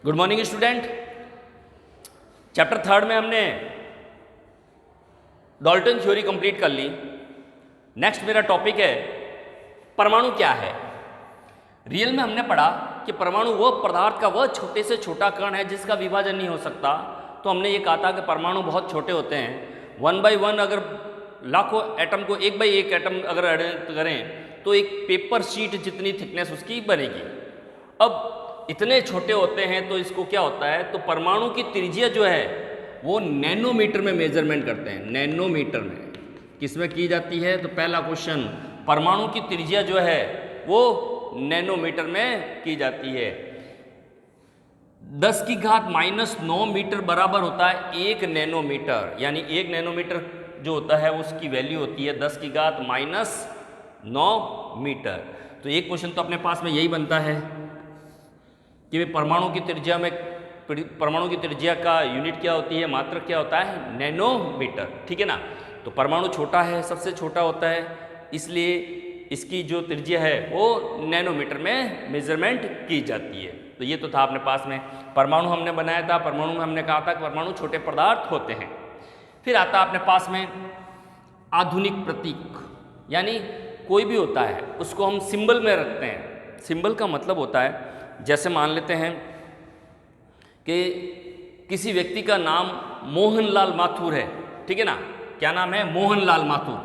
Good morning student. Chapter third में हमने Dalton theory complete कर ली। नेक्स्ट मेरा टॉपिक है परमाणु क्या है। रियल में हमने पढ़ा कि परमाणु वह पदार्थ का वह छोटे से छोटा कण है जिसका विभाजन नहीं हो सकता। तो हमने ये कहा था कि परमाणु बहुत छोटे होते हैं, 1 by 1 अगर लाखों एटम को 1 by 1 एटम अगर ऐड करें तो एक पेपर शीट जितनी थिकनेस उसकी बनेगी। अब इतने छोटे होते हैं तो इसको क्या होता है, तो परमाणु की त्रिज्या जो है वो नैनोमीटर में मेजरमेंट करते हैं। नैनोमीटर में किसमें की जाती है, तो पहला क्वेश्चन, परमाणु की त्रिज्या जो है वो नैनोमीटर में की जाती है। 10 की घात -9 मीटर बराबर होता है 1 नैनोमीटर, यानी 1 नैनोमीटर जो होता है उसकी वैल्यू होती है 10 की घात -9 मीटर। तो एक क्वेश्चन तो अपने पास में यही बनता है कि परमाणु की त्रिज्या में, परमाणु की त्रिज्या का यूनिट क्या होती है, मात्रक क्या होता है, नैनोमीटर। ठीक है ना। तो परमाणु छोटा है, सबसे छोटा होता है, इसलिए इसकी जो त्रिज्या है वो नैनोमीटर में मेजरमेंट की जाती है। तो ये तो था अपने पास में, परमाणु हमने बनाया था। परमाणु में हमने कहा था कि परमाणु छोटे पदार्थ होते हैं। फिर आता अपने पास में आधुनिक प्रतीक, यानी कोई भी होता है उसको हम सिंबल में रखते हैं। सिंबल का मतलब होता है, जैसे मान लेते हैं कि किसी व्यक्ति का नाम मोहनलाल माथुर है, ठीक है ना। क्या नाम है, मोहनलाल माथुर।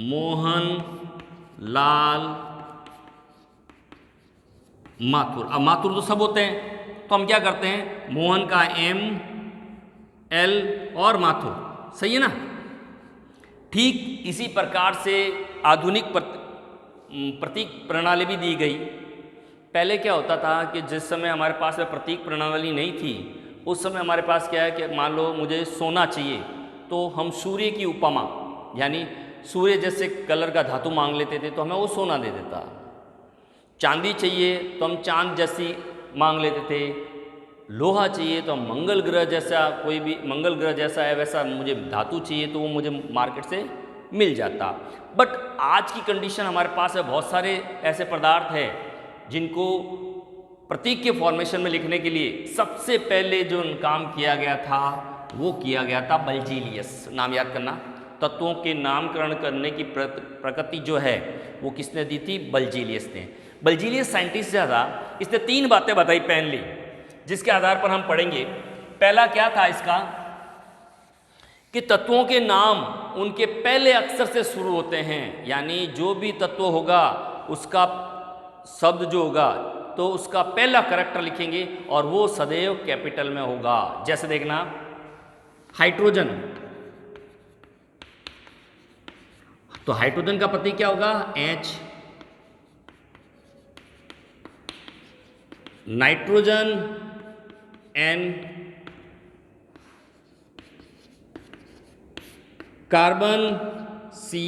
मोहनलाल माथुर। अब माथुर तो सब होते हैं, तो हम क्या करते हैं, मोहन का M, L और माथुर, सही है ना। ठीक इसी प्रकार से आधुनिक प्रतीक प्रणाली भी दी गई। पहले क्या होता था कि जिस समय हमारे पास में प्रतीक प्रणाली नहीं थी, उस समय हमारे पास क्या है कि मान लो मुझे सोना चाहिए तो हम सूर्य की उपमा, यानी सूर्य जैसे कलर का धातु मांग लेते थे तो हमें वो सोना दे देता। चांदी चाहिए तो हम चांद जैसी मांग लेते थे। लोहा चाहिए तो हम मंगल ग्रह जैसा, कोई भी मंगल ग्रह जैसा है वैसा मुझे धातु चाहिए तो वो मुझे मार्केट से मिल जाता। बट आज की कंडीशन हमारे पास है, बहुत सारे ऐसे पदार्थ हैं जिनको प्रतीक के फॉर्मेशन में लिखने के लिए सबसे पहले जो काम किया गया था वो किया गया था बल्जीलियस। नाम याद करना, तत्वों के नामकरण करने की प्रकृति जो है वो किसने दी थी, बल्जीलियस ने। बल्जीलियस साइंटिस्ट ज़्यादा, इसने 3 बातें बताई पहली, जिसके आधार पर हम पढ़ेंगे। पहला क्या था इसका, कि तत्वों के नाम उनके पहले अक्षर से शुरू होते हैं, यानी जो भी तत्व होगा उसका शब्द जो होगा तो उसका पहला कैरेक्टर लिखेंगे और वो सदैव कैपिटल में होगा। जैसे देखना, हाइड्रोजन, तो हाइड्रोजन का प्रतीक क्या होगा, H। Nitrogen N, carbon C,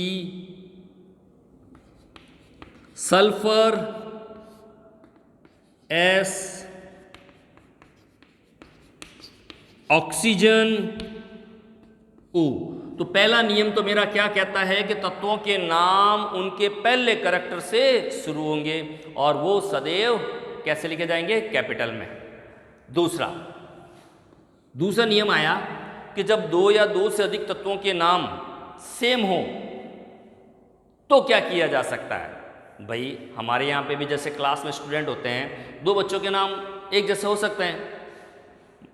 sulphur S, oxygen O। तो पहला नियम तो मेरा क्या कहता है कि तत्वों के नाम उनके पहले कैरेक्टर से शुरू होंगे और वो सदैव कैसे लिखे जाएंगे, कैपिटल में। दूसरा नियम आया कि जब 2 या 2 से अधिक तत्वों के नाम सेम हो तो क्या किया जा सकता है। भाई हमारे यहाँ पे भी जैसे क्लास में स्टूडेंट होते हैं, 2 बच्चों के नाम एक जैसे हो सकते हैं,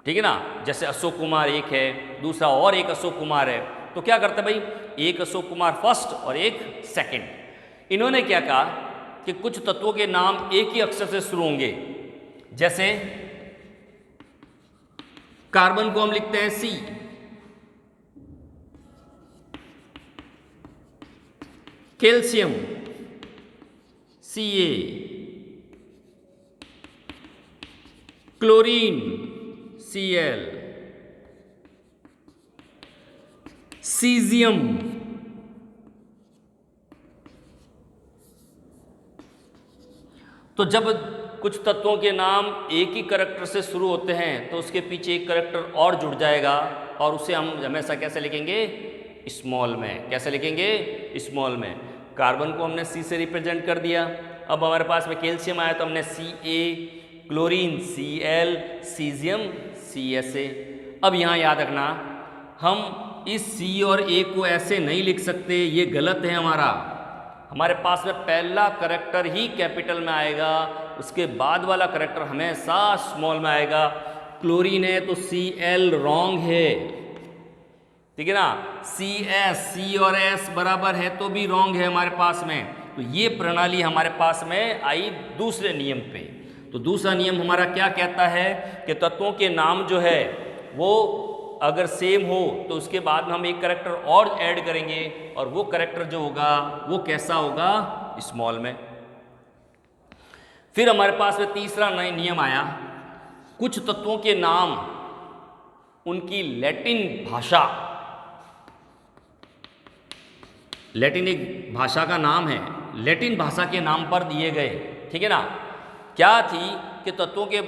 ठीक है ना। जैसे अशोक कुमार एक है, दूसरा और एक अशोक कुमार है, तो क्या करते हैं भाई, एक अशोक कुमार फर्स्ट और एक सेकंड। इन्होंने क्या कहा कि कुछ तत्वों के नाम एक ही अक्षर से शुरू होंगे। जैसे कार्बन को हम लिखते हैं C, calcium Ca, chlorine Cl, caesium, तो जब कुछ तत्वों के नाम एक ही करैक्टर से शुरू होते हैं तो उसके पीछे एक करैक्टर और जुड़ जाएगा और उसे हम हमेशा कैसे लिखेंगे, स्मॉल में। कैसे लिखेंगे, स्मॉल में। कार्बन को हमने C से रिप्रेजेंट कर दिया। अब हमारे पास में कैल्शियम आया तो हमने Ca, chlorine Cl, caesium CSA। अब यहाँ याद रखना, हम इस C और A को ऐसे नहीं लिख सकते, ये गलत है हमारा। हमारे पास में पहला करैक्टर ही कैपिटल में आएगा, उसके बाद वाला करैक्टर हमेशा स्मॉल में आएगा। क्लोरीन है तो Cl रॉन्ग है, ठीक है ना। CS, C और S बराबर है तो भी रॉन्ग है हमारे पास में। तो ये प्रणाली हमारे पास में आई दूसरे नियम पे। तो दूसरा नियम हमारा क्या कहता है कि तत्वों के नाम जो है वो अगर सेम हो तो उसके बाद में हम एक करैक्टर और ऐड करेंगे, और वो करैक्टर जो होगा वो कैसा होगा, स्मॉल में। फिर हमारे पास में तीसरा नया नियम आया, कुछ तत्वों के नाम उनकी लैटिन भाषा, लैटिन एक भाषा का नाम है, लैटिन भाषा के नाम पर दिए गए, ठीक है ना। क्या थी कि तत्वों के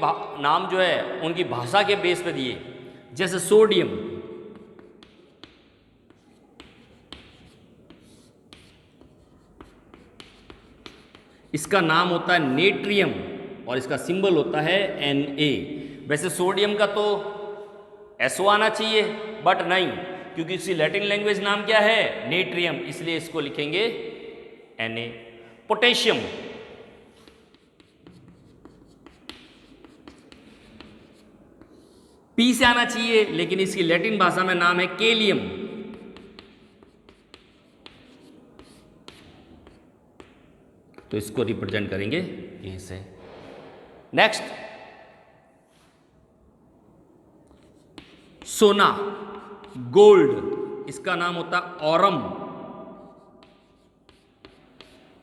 नाम जो है उनकी भाषा के बेस पे दिए। जैसे सोडियम, इसका नाम होता है नेट्रियम और इसका सिंबल होता है Na। वैसे सोडियम का तो SO आना चाहिए, बट नहीं, क्योंकि इसकी लैटिन लैंग्वेज नाम क्या है, नेट्रियम, इसलिए इसको लिखेंगे Na। पोटेशियम, P से आना चाहिए, लेकिन इसकी लैटिन भाषा में नाम है केलियम। तो इसको रिप्रेजेंट करेंगे K से। नेक्स्ट, सोना, गोल्ड, इसका नाम होता है ऑरम,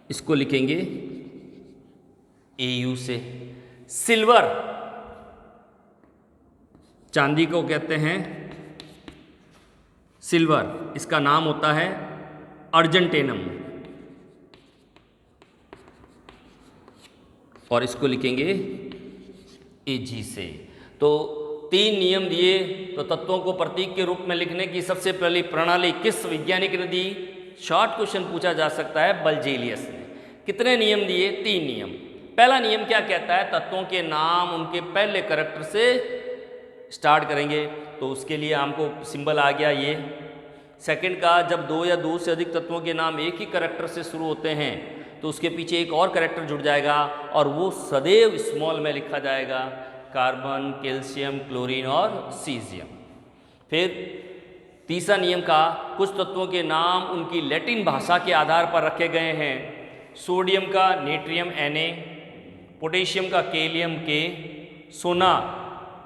इसको लिखेंगे AU से। सिल्वर, चांदी को कहते हैं सिल्वर, इसका नाम होता है अर्जेंटेनम, और इसको लिखेंगे AG से। तो 3 नियम दिए। तो तत्वों को प्रतीक के रूप में लिखने की सबसे पहली प्रणाली किस वैज्ञानिक ने दी? शॉर्ट क्वेश्चन पूछा जा सकता है, बल्जेलियस ने। कितने नियम दिए? 3 नियम। पहला नियम क्या कहता है? तत्वों के नाम उनके पहले करैक्टर से स्टार्ट करेंगे, तो उसके लिए हमको सिंबल आ गया ये। सेकंड का, जब 2 या 2 से अधिक तत्वों के नाम एक ही करैक्टर से शुरू होते हैं तो उसके पीछे एक और करैक्टर जुड़ जाएगा और वो सदैव स्मॉल में लिखा जाएगा, कार्बन, कैल्शियम, क्लोरीन और सीजियम। फिर तीसरा नियम का, कुछ तत्वों के नाम उनकी लैटिन भाषा के आधार पर रखे गए हैं। सोडियम का नेट्रियम Na, पोटेशियम का केलियम K, सोना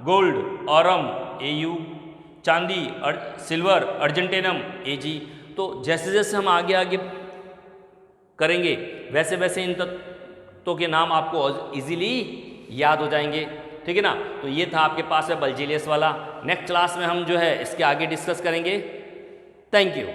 गोल्ड ऑरम AU, चांदी सिल्वर अर्जेंटेनम AG। तो जैसे जैसे हम आगे आगे करेंगे वैसे वैसे इन तत्वों के नाम आपको इजीली याद हो जाएंगे, ठीक है ना। तो ये था आपके पास है बल्जेलियस वाला। नेक्स्ट क्लास में हम जो है इसके आगे डिस्कस करेंगे। Thank you.